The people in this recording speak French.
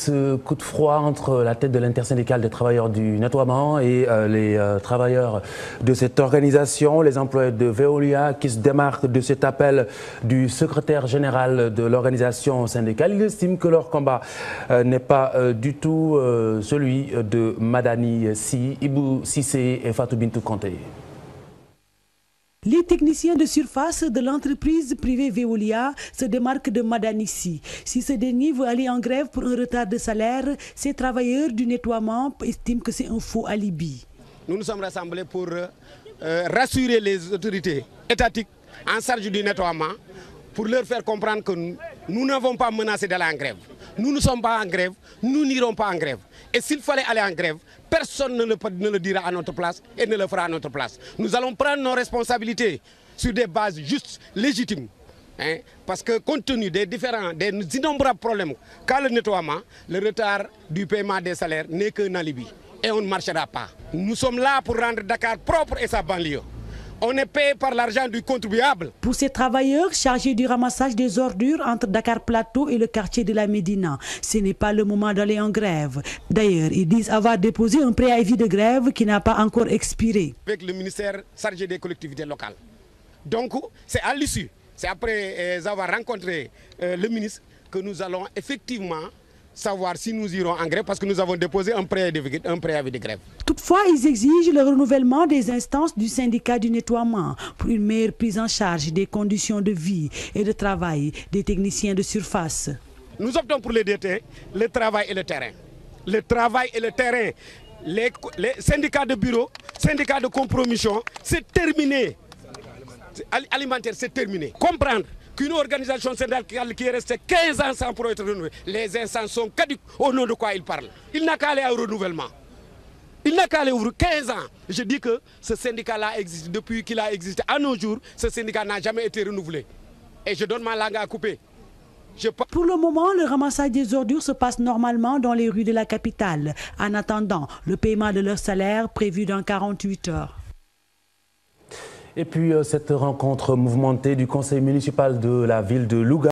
Ce coup de froid entre la tête de l'intersyndicale des travailleurs du nettoiement et les travailleurs de cette organisation, les employés de Veolia qui se démarquent de cet appel du secrétaire général de l'organisation syndicale. Ils estiment que leur combat n'est pas du tout celui de Madani Sy, Ibou Cissé et Fatou Bintou Konté. Les techniciens de surface de l'entreprise privée Veolia se démarquent de Madani Sy. Si ce dernier veut aller en grève pour un retard de salaire, ces travailleurs du nettoiement estiment que c'est un faux alibi. Nous nous sommes rassemblés pour rassurer les autorités étatiques en charge du nettoiement, pour leur faire comprendre que nous n'avons pas menacé d'aller en grève. Nous ne sommes pas en grève, nous n'irons pas en grève. Et s'il fallait aller en grève, personne ne le dira à notre place et ne le fera à notre place. Nous allons prendre nos responsabilités sur des bases justes, légitimes. Parce que compte tenu des innombrables problèmes qu'a le nettoiement, le retard du paiement des salaires n'est qu'un alibi. Et on ne marchera pas. Nous sommes là pour rendre Dakar propre et sa banlieue. On est payé par l'argent du contribuable. Pour ces travailleurs chargés du ramassage des ordures entre Dakar Plateau et le quartier de la Médina, ce n'est pas le moment d'aller en grève. D'ailleurs, ils disent avoir déposé un préavis de grève qui n'a pas encore expiré. Avec le ministère chargé des collectivités locales. Donc, c'est à l'issue, c'est après avoir rencontré le ministre que nous allons effectivement savoir si nous irons en grève parce que nous avons déposé un préavis de grève. Toutefois, ils exigent le renouvellement des instances du syndicat du nettoiement pour une meilleure prise en charge des conditions de vie et de travail des techniciens de surface. Nous optons pour les deux terrains, le travail et le terrain. Le travail et le terrain, les syndicats de bureau, syndicats de compromission, c'est terminé. Alimentaire, c'est terminé. Comprendre qu'une organisation syndicale qui est restée 15 ans sans pour être renouvelée, les instances sont caduques. Au nom de quoi il parle? Il n'a qu'à aller au renouvellement. Il n'a qu'à aller ouvrir 15 ans. Je dis que ce syndicat-là existe depuis qu'il a existé. À nos jours, ce syndicat n'a jamais été renouvelé. Et je donne ma langue à couper. Pour le moment, le ramassage des ordures se passe normalement dans les rues de la capitale, en attendant le paiement de leur salaire prévu dans 48 heures. Et puis cette rencontre mouvementée du conseil municipal de la ville de Louga.